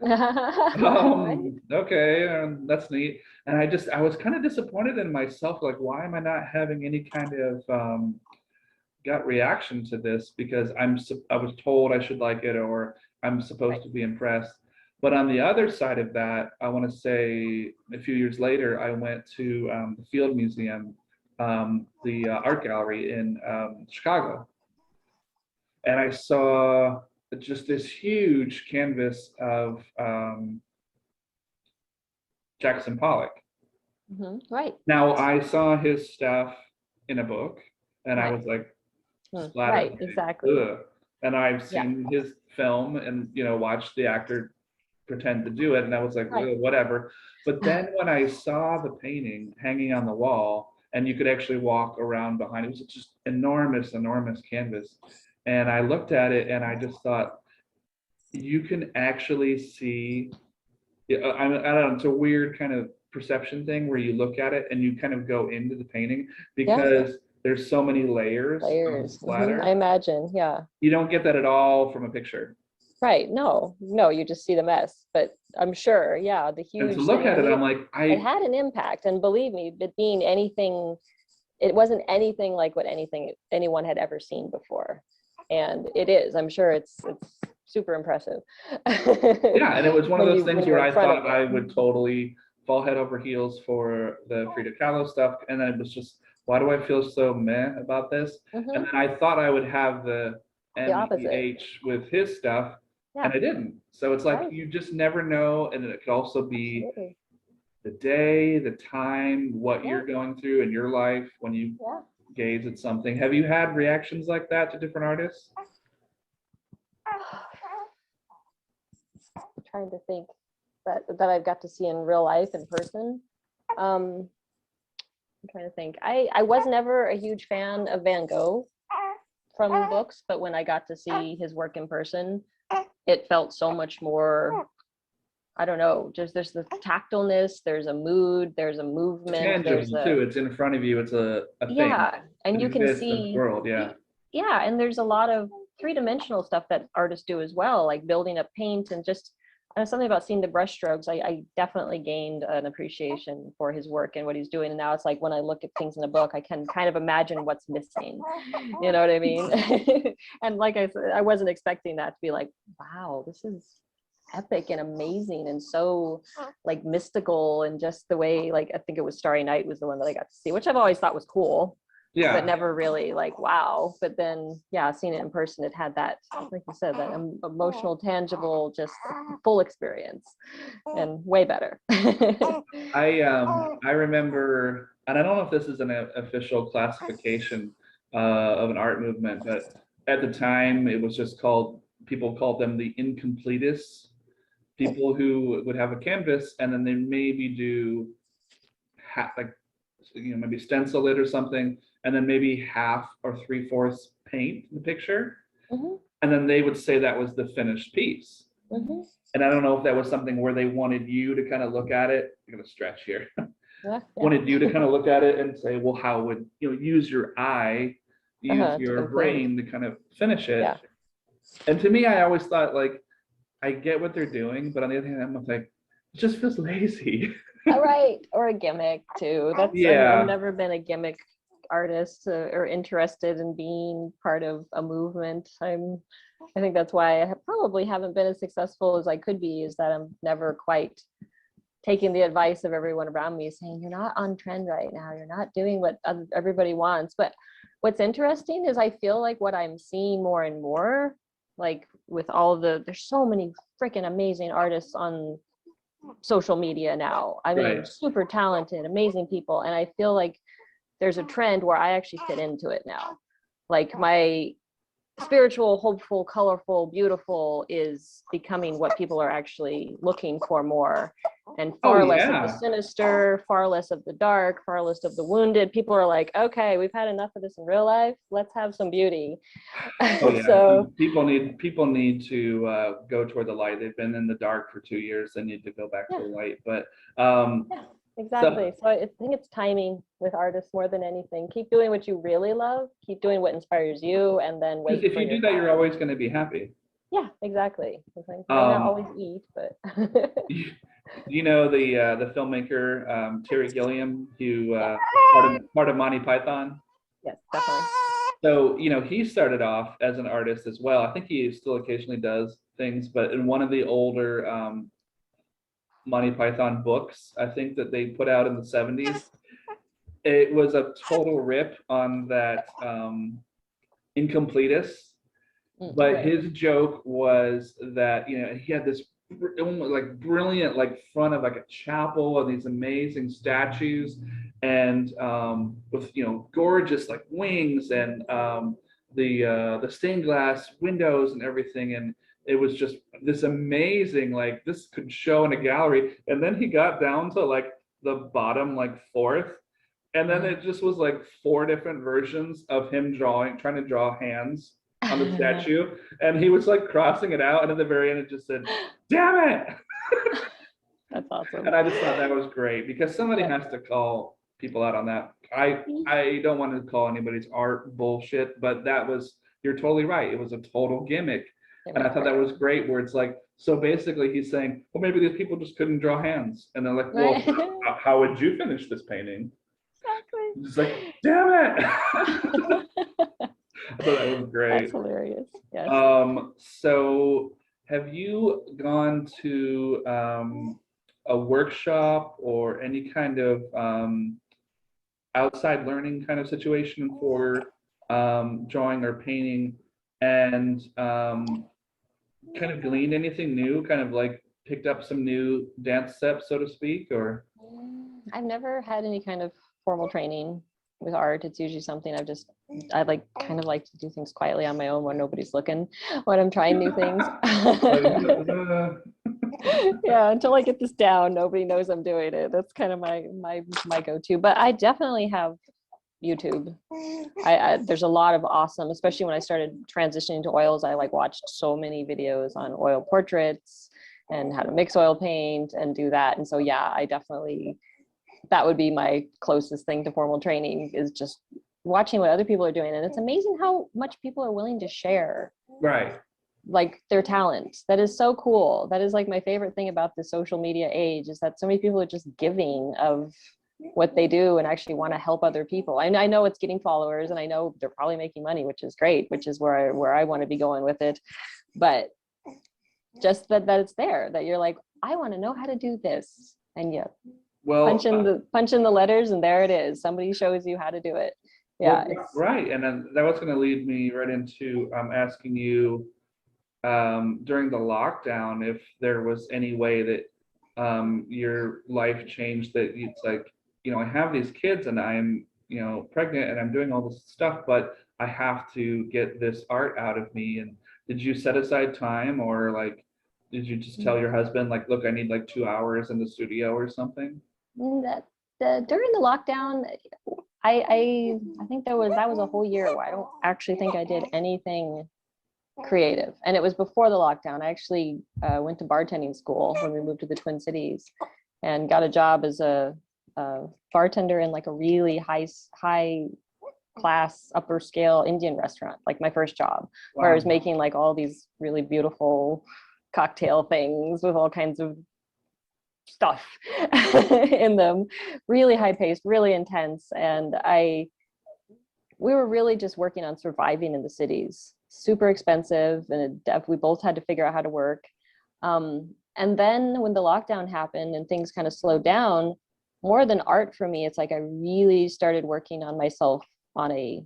Right. Okay, that's neat. And I was kind of disappointed in myself, like, why am I not having any kind of gut reaction to this? Because I was told I should like it, or I'm supposed Right. to be impressed. But on the other side of that, I want to say a few years later, I went to the Field Museum, the art gallery in Chicago, and I saw just this huge canvas of Jackson Pollock. Right. Now, I saw his stuff in a book, and I Right. was like, splatter Right. painting, Exactly. ugh. And I've Yeah. seen his film and watched the actor pretend to do it, and I was like, Right. ugh, whatever. But then when I saw the painting hanging on the wall, and you could actually walk around behind it was just enormous, enormous canvas. And I looked at it, and I just thought, you can actually see. Yeah, I don't know. It's a weird kind of perception thing where you look at it and you kind of go into the painting Yeah. because there's so many layers of Layers. I splatter. imagine. Yeah. You don't get that at all from a picture. Right. No, no, you just see the mess. But I'm sure, yeah, the And to huge look thing. I at it, mean, I'm like, it had an impact. And believe me, it being anything, it wasn't anything like what anyone had ever seen before. And it is. I'm sure it's super impressive. yeah, and it was one of when those you things when where you're in I front thought of it. I would totally fall head over heels for the Frida Kahlo stuff. And then it was just, why do I feel so meh about this? And then I thought I would have the The opposite. MEH with his stuff, and Yeah. I didn't. So it's like Right. you just never know. And it could also be Absolutely. the day, the time, what Yeah. you're going through in your life when you Yeah. gaze at something. Have you had reactions like that to different artists? I'm trying to think that I've got to see in real life in person. I'm trying to think. I was never a huge fan of Van Gogh from books, but when I got to see his work in person, it felt so much more, I don't know, just there's the tactileness, there's a mood, there's a It's movement, there's tangible a, too. It's in front of you. It's a thing. yeah, and It you can exists in the see, world. Yeah. yeah, and there's a lot of three-dimensional stuff that artists do as well, like building up paint and just something about seeing the brushstrokes. I definitely gained an appreciation for his work and what he's doing. And now it's like when I look at things in a book, I can kind of imagine what's missing. You know what I mean? And like I said, I wasn't expecting that to be like, wow, this is epic and amazing and so like mystical, and just the way, like, I think it was Starry Night was the one that I got to see, which I've always thought was cool, but never really like wow. But then yeah, seeing it in person, it had that, like you said, that emotional, tangible, just full experience, and way better. I remember, and I don't know if this is an official classification of an art movement, but at the time it was just called, people called them the incompletists, people who would have a canvas and then they maybe do like, you know, maybe stencil it or something, and then maybe half or 3/4 paint the picture, and then they would say that was the finished piece. And I don't know if that was something where they wanted you to kind of look at it. I'm gonna stretch here. Wanted you to kind of look at it and say, well, how would you know, use your eye, use your brain to kind of finish it. And to me, I always thought, like, I get what they're doing, but on the other hand, I'm like, it just feels lazy. Right, or a gimmick too. That's I've never been a gimmick artist or interested in being part of a movement. I think that's why I probably haven't been as successful as I could be, is that I'm never quite taking the advice of everyone around me saying, you're not on trend right now, you're not doing what everybody wants. But what's interesting is I feel like what I'm seeing more and more, like with all there's so many freaking amazing artists on social media now. I mean, super talented, amazing people. And I feel like there's a trend where I actually fit into it now. Like my spiritual, hopeful, colorful, beautiful is becoming what people are actually looking for more, and far less of the sinister, far less of the dark, far less of the wounded. People are like, okay, we've had enough of this in real life, let's have some beauty. So people need to go toward the light. They've been in the dark for 2 years, they need to go back to the light. But exactly. So I think it's timing with artists more than anything. Keep doing what you really love, keep doing what inspires you, and then wait. If you do that, you're always going to be happy. Yeah, exactly. Like, not always eat, but you know the filmmaker Terry Gilliam, who part of Monty Python? Yes, definitely. So, you know, he started off as an artist as well. I think he still occasionally does things, but in one of the older Monty Python books, I think that they put out in the 70s, it was a total rip on that incompletist. But his joke was that, you know, he had this like brilliant like front of like a chapel and these amazing statues, and with, you know, gorgeous like wings and the stained glass windows and everything, and it was just this amazing, like this could show in a gallery. And then he got down to like the bottom like fourth, and then it just was like 4 different versions of him trying to draw hands on the statue, and he was like crossing it out, and at the very end it just said, damn it. That's awesome. And I just thought that was great, because somebody has to call people out on that. I don't want to call anybody's art bullshit, but that was, you're totally right, it was a total gimmick. And I thought that was great, where it's like, so basically he's saying, well, maybe these people just couldn't draw hands, and they're like, well, how would you finish this painting? Exactly. It's like, damn it. I thought that was great. That's hilarious. Yes. So have you gone to a workshop or any kind of outside learning kind of situation for drawing or painting, and kind of gleaned anything new, kind of like picked up some new dance steps, so to speak? Or I've never had any kind of formal training with art. It's usually something I like kind of like to do things quietly on my own when nobody's looking, when I'm trying new things. Yeah, until I get this down, nobody knows I'm doing it. That's kind of my go-to. But I definitely have YouTube. There's a lot of awesome, especially when I started transitioning to oils, I like watched so many videos on oil portraits and how to mix oil paint and do that. And so yeah, I definitely, that would be my closest thing to formal training, is just watching what other people are doing. And it's amazing how much people are willing to share like their talent. That is so cool. That is like my favorite thing about the social media age, is that so many people are just giving of what they do and actually want to help other people. I know it's getting followers, and I know they're probably making money, which is great, which is where I want to be going with it. But just that it's there, that you're like, I want to know how to do this. And you Well, punch in the letters and there it is. Somebody shows you how to do it. Yeah. well, right. And then that was going to lead me right into asking you during the lockdown if there was any way that your life changed, that it's like, I have these kids and I'm, pregnant and I'm doing all this stuff, but I have to get this art out of me. And did you set aside time, or like, did you just tell your husband, like, look, I need like 2 hours in the studio or something? During the lockdown, I think that was a whole year where I don't actually think I did anything creative. And it was before the lockdown. I actually went to bartending school when we moved to the Twin Cities, and got a job as a bartender in like a really high class, upper scale Indian restaurant, like my first job. Wow. Where I was making like all these really beautiful cocktail things with all kinds of stuff in them, really high paced, really intense. And we were really just working on surviving in the cities, super expensive, and we both had to figure out how to work. And then when the lockdown happened and things kind of slowed down, more than art for me, it's like I really started working on myself on a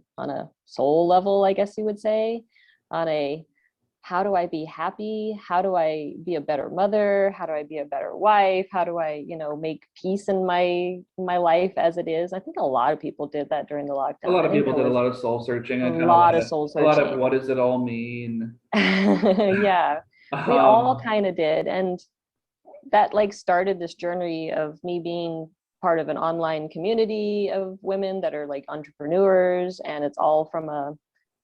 soul level, I guess you would say, on a, how do I be happy? How do I be a better mother? How do I be a better wife? How do I, make peace in my life as it is? I think a lot of people did that during the lockdown. A lot of people did a lot of soul searching. A lot of soul searching. A lot of what does it all mean? Yeah, we all kind of did. And that like started this journey of me being part of an online community of women that are like entrepreneurs. And it's all from a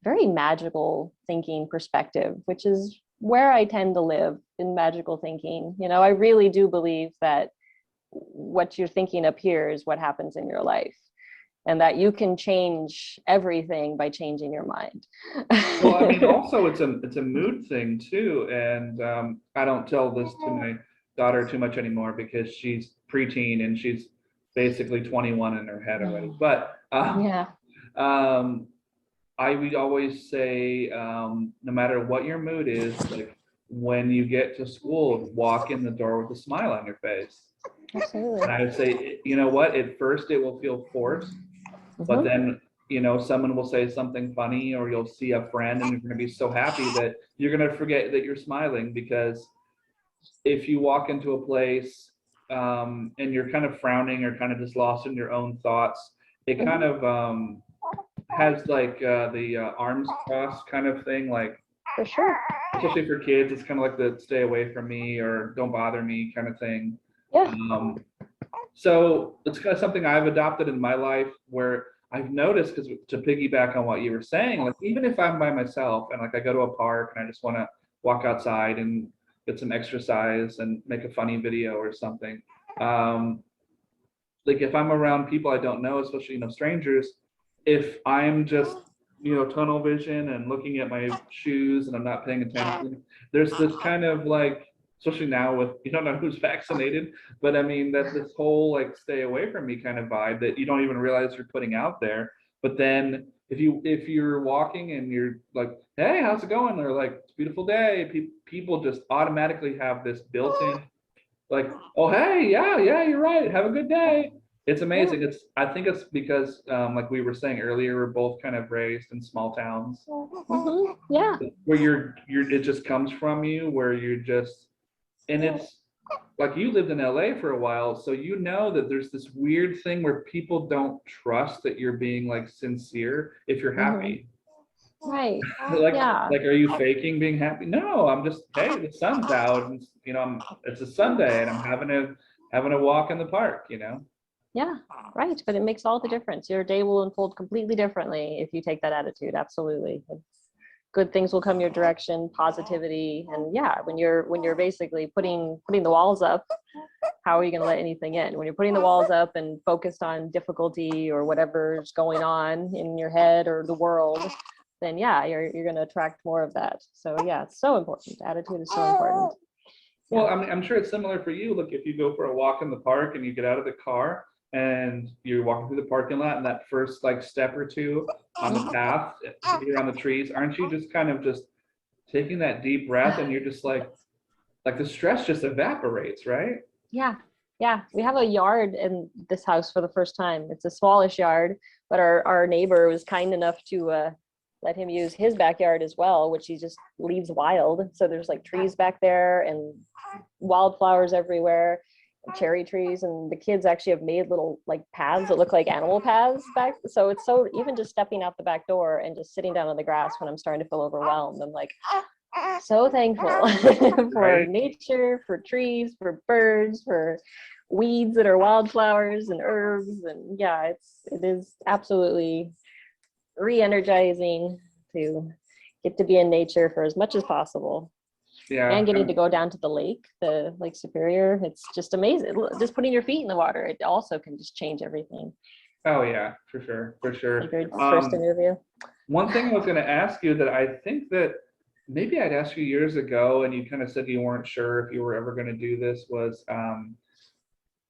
very magical thinking perspective, which is where I tend to live, in magical thinking. I really do believe that what you're thinking up here is what happens in your life, and that you can change everything by changing your mind. Well, I mean, also it's a mood thing too. And I don't tell this to my daughter too much anymore because she's preteen and she's basically 21 in her head already. But yeah. I would always say, no matter what your mood is, like when you get to school, walk in the door with a smile on your face. Absolutely. And I would say, you know what? At first, it will feel forced, but then, someone will say something funny, or you'll see a friend, and you're going to be so happy that you're going to forget that you're smiling. Because if you walk into a place and you're kind of frowning or kind of just lost in your own thoughts, it kind of has like the arms crossed kind of thing, like, for sure, especially for kids, it's kind of like the stay away from me or don't bother me kind of thing. Yeah. So it's kind of something I've adopted in my life, where I've noticed, because to piggyback on what you were saying, like even if I'm by myself and like I go to a park and I just want to walk outside and get some exercise and make a funny video or something, like if I'm around people I don't know, especially strangers, if I'm just tunnel vision and looking at my shoes and I'm not paying attention, there's this kind of like, especially now with you don't know who's vaccinated, but I mean that this whole like stay away from me kind of vibe that you don't even realize you're putting out there. But then if you're walking and you're like, hey, how's it going? They're like, it's a beautiful day. People just automatically have this built-in like, oh hey, yeah, you're right, have a good day. It's amazing. I think it's because like we were saying earlier, we're both kind of raised in small towns. Yeah. Where you're it just comes from you, where you're just, and it's like you lived in LA for a while, so that there's this weird thing where people don't trust that you're being like sincere if you're happy. Right. Like, are you faking being happy? No, I'm just, hey, the sun's out and it's a Sunday and I'm having a walk in the park, Yeah, right. But it makes all the difference. Your day will unfold completely differently if you take that attitude. Absolutely. Good things will come your direction, positivity. And yeah, when you're basically putting the walls up, how are you going to let anything in? When you're putting the walls up and focused on difficulty or whatever's going on in your head or the world, then yeah, you're going to attract more of that. So yeah, it's so important. Attitude is so important. Well, I mean, I'm sure it's similar for you. Look, if you go for a walk in the park and you get out of the car and you're walking through the parking lot, and that first like step or two on the path, you're on the trees, aren't you just kind of just taking that deep breath and you're just like, like the stress just evaporates, right? Yeah. Yeah. We have a yard in this house for the first time. It's a smallish yard, but our neighbor was kind enough to let him use his backyard as well, which he just leaves wild. So there's like trees back there and wildflowers everywhere, cherry trees, and the kids actually have made little like paths that look like animal paths back. So it's so, even just stepping out the back door and just sitting down on the grass when I'm starting to feel overwhelmed, I'm like so thankful for Right. nature, for trees, for birds, for weeds that are wildflowers and herbs. And yeah, it is absolutely re-energizing to get to be in nature for as much as possible, Yeah. and getting to go down to the Lake Superior. It's just amazing. Just putting your feet in the water, it also can just change everything. Oh yeah, for sure, for sure. Like your first interview. One thing I was going to ask you that I think that maybe I'd asked you years ago, and you kind of said you weren't sure if you were ever going to do this, was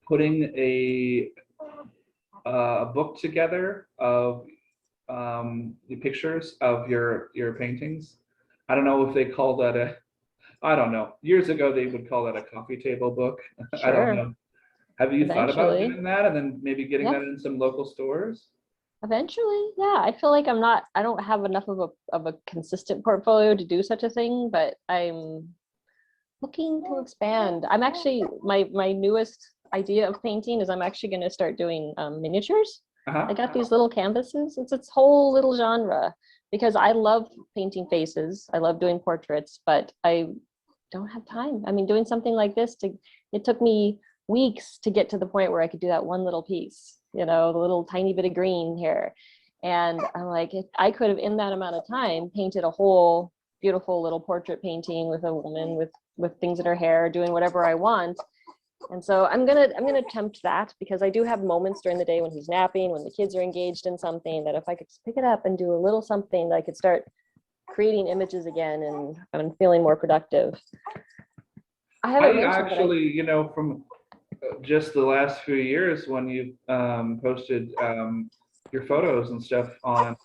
putting a book together of the pictures of your paintings. I don't know if they call that a, I don't know. Years ago, they would call that a coffee table book. I don't Sure. know. Have you thought about Eventually. doing that and then maybe getting Yeah. that in some local stores? Eventually, yeah. I feel like I don't have enough of a consistent portfolio to do such a thing, but I'm looking to expand. I'm actually, my newest idea of painting is I'm actually going to start doing miniatures. I Uh-huh. got these little canvases. It's its whole little genre, because I love painting faces. I love doing portraits, but I don't have time. I mean, doing something like this, it took me weeks to get to the point where I could do that one little piece, the little tiny bit of green here. And I'm like, I could have in that amount of time painted a whole beautiful little portrait painting with a woman with things in her hair doing whatever I want. And so I'm gonna attempt that, because I do have moments during the day when he's napping, when the kids are engaged in something, that if I could just pick it up and do a little something, I could start creating images again, and I'm feeling more productive. I haven't I mentioned that actually, from just the last few years when you posted your photos and stuff on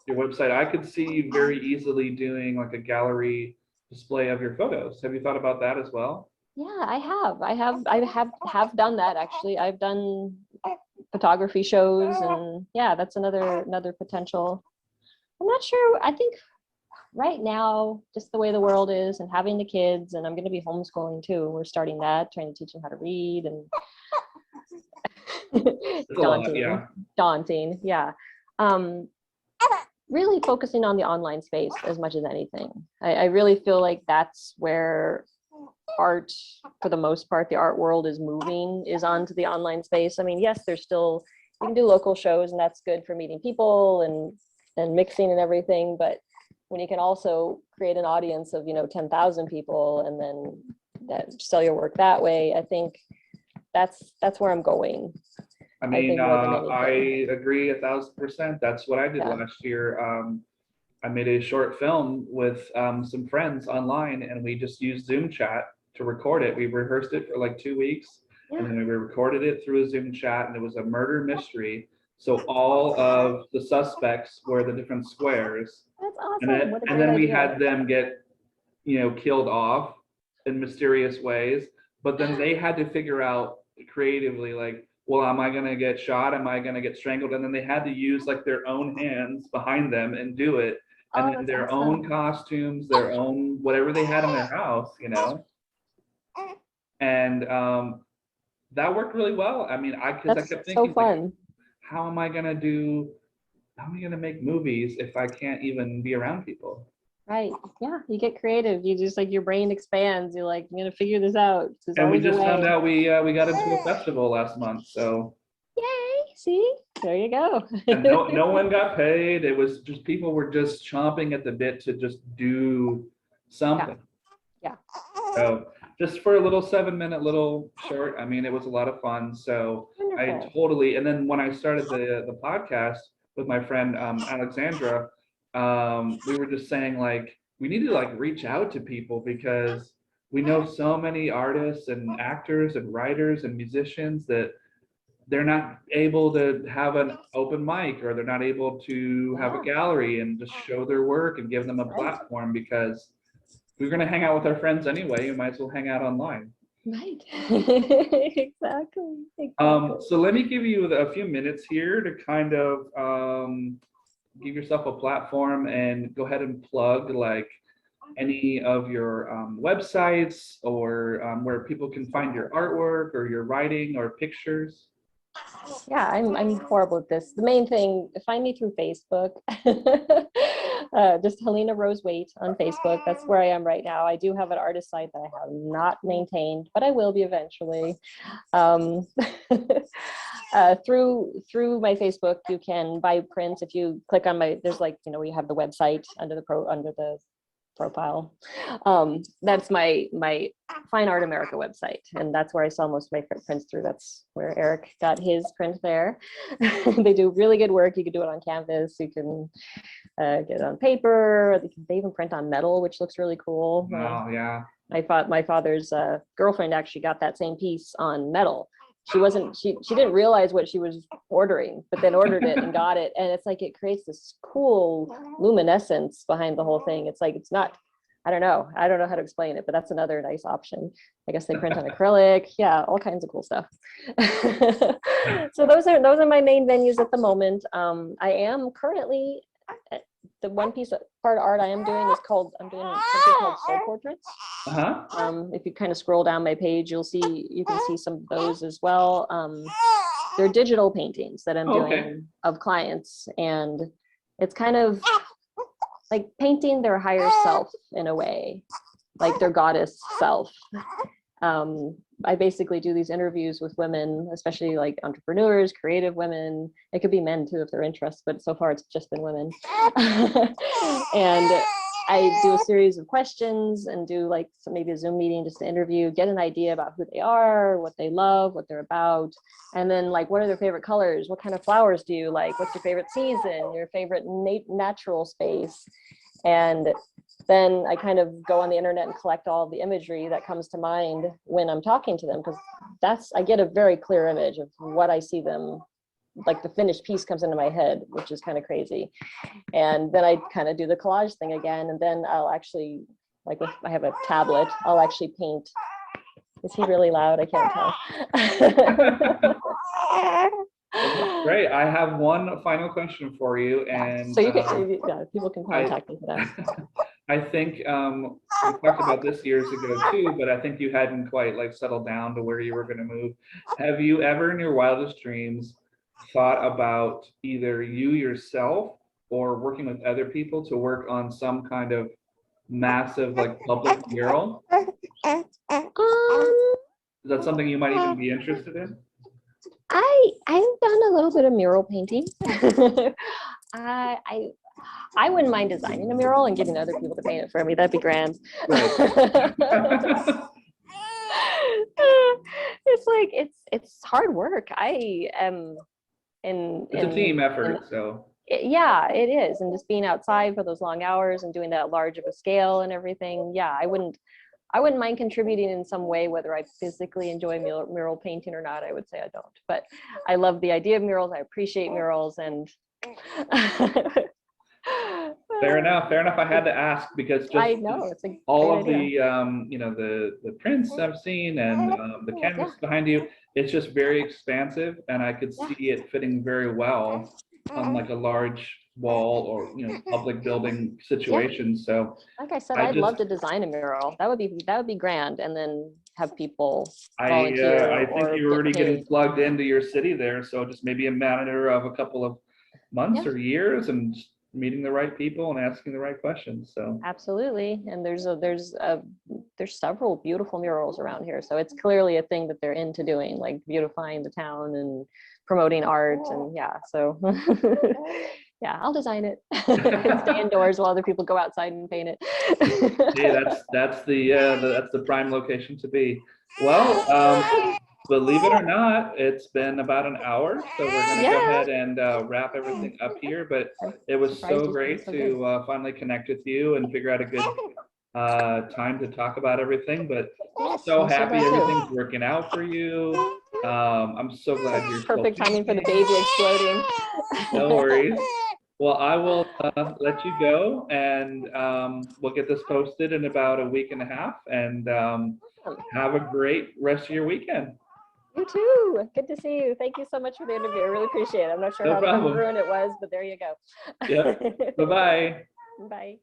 your website, I could see you very easily doing like a gallery display of your photos. Have you thought about that as well? Yeah, I have done that actually. I've done photography shows, and yeah, that's another potential. I'm not sure. I think right now, just the way the world is and having the kids, and I'm going to be homeschooling too. We're starting that, trying to teach them how to read, and It's a lot, yeah. daunting. Yeah. Um, really focusing on the online space as much as anything. I really feel like that's where art, for the most part, the art world is moving, is onto the online space. I mean, yes, there's still, you can do local shows, and that's good for meeting people and mixing and everything, but when you can also create an audience of 10,000 people, and then sell your work that way, I think that's where I'm going. I I mean, think more than I anything. agree 1,000%. That's what I did Yeah. last year. I made a short film with some friends online, and we just used Zoom chat to record it. We rehearsed it for like 2 weeks, and Yeah, then we recorded it through a Zoom chat, and it was a murder mystery. So all of the suspects were the different squares, that's and awesome. then What a and great then we idea. had them get killed off in mysterious ways. But then they had to figure out creatively, like, well, am I gonna get shot? Am I gonna get strangled? And then they had to use like their own hands behind them and do it. And Oh, then that's their own awesome. costumes, their own whatever they had in their house. And that worked really well. I mean, because I That's kept so thinking, like, fun. how am I gonna make movies if I can't even be around people? Right. Yeah, you get creative. You just like, your brain expands. You're like, I'm gonna figure this out. There's And we always a just found way. out we got into a festival last month, so. Yay. See? There you go. And no one got paid. It was just people were just chomping at the bit to just do Yeah. something. Yeah. So just for a little 7-minute little short, I mean, it was a lot of fun. So I Wonderful. totally, and then when I started the podcast with my friend Alexandra, we were just saying, like, we need to like reach out to people, because we know so many artists and actors and writers and musicians that they're not able to have an open mic, or they're not able to have a Yeah. gallery and just show their work and give them a Right. platform, because we're going to hang out with our friends anyway. You might as well hang out online. Right. Exactly. So let me give you a few minutes here to kind of give yourself a platform and go ahead and plug like any of your websites or where people can find your artwork or your writing or pictures. Yeah, I'm horrible at this. The main thing, find me through Facebook. Just Helena Rose-Waite on Facebook. That's where I am right now. I do have an artist site that I have not maintained, but I will be eventually. Through my Facebook, you can buy prints. If you click on there's like, you have the website under the profile. That's my Fine Art America website, and that's where I sell most of my prints through. That's where Eric got his print there. They do really good work. You can do it on canvas, you can get it on paper, they even print on metal, which looks really cool. Wow, yeah. My father's girlfriend actually got that same piece on metal. She didn't realize what she was ordering, but then ordered it and got it. And it's like, it creates this cool luminescence behind the whole thing. It's like, it's not, I don't know how to explain it, but that's another nice option. I guess they print on acrylic. Yeah, all kinds of cool stuff. So those are my main venues at the moment. I am currently, the one piece of part of art I am doing is I'm doing something called soul portraits. If you kind of scroll down my page, you can see some of those as well. They're digital paintings that I'm doing of clients, and it's kind of like painting their higher self in a way, like their goddess self. I basically do these interviews with women, especially like entrepreneurs, creative women. It could be men too if they're interested, but so far it's just been women. And I do a series of questions and do like maybe a Zoom meeting just to interview, get an idea about who they are, what they love, what they're about. And then like, what are their favorite colors? What kind of flowers do you like? What's your favorite season? Your favorite natural space? And then I kind of go on the internet and collect all the imagery that comes to mind when I'm talking to them, because I get a very clear image of what I see them, like the finished piece comes into my head, which is kind of crazy. And then I kind of do the collage thing again. And then I'll actually, like if I have a tablet, I'll actually paint. Is he really loud? I can't tell. Great. I have one final question for you, and so you can, people can contact me for that. I think we talked about this years ago too, but I think you hadn't quite like settled down to where you were going to move. Have you ever in your wildest dreams thought about either you yourself or working with other people to work on some kind of massive like public mural? Is that something you might even be interested in? I've done a little bit of mural painting. I wouldn't mind designing a mural and getting other people to paint it for me. That'd be grand. Right. It's like it's hard work. I am it's a team effort, so yeah, it is. And just being outside for those long hours and doing that large of a scale and everything. Yeah, I wouldn't mind contributing in some way, whether I physically enjoy mural painting or not. I would say I don't, but I love the idea of murals. I appreciate murals, and fair enough. I had to ask because just I know it's all of the the prints I've seen and the canvas behind you, it's just very expansive, and I could see it fitting very well on like a large wall or public building situation. So like I said, I'd love to design a mural. That would be grand, and then have people volunteer. I think you're already getting plugged into your city there, so just maybe a matter of a couple of months or years and meeting the right people and asking the right questions. So absolutely. And there's several beautiful murals around here, so it's clearly a thing that they're into doing, like beautifying the town and promoting art. And so yeah, I'll design it and stay indoors while other people go outside and paint it. Hey, that's the prime location to be. Well, believe it or not, it's been about an hour, so we're going to go ahead and wrap everything up here. But it was so great to finally connect with you and figure out a good time to talk about everything. But so happy everything's working out for you. I'm so glad you're perfect timing for the baby exploding. No worries. Well, I will let you go, and we'll get this posted in about a week and a half. And Awesome. have a great rest of your weekend. You too. Good to see you. Thank you so much for the interview. I really appreciate it. I'm not sure No how problem. congruent it was, but there you go. Yep. Bye-bye. Bye.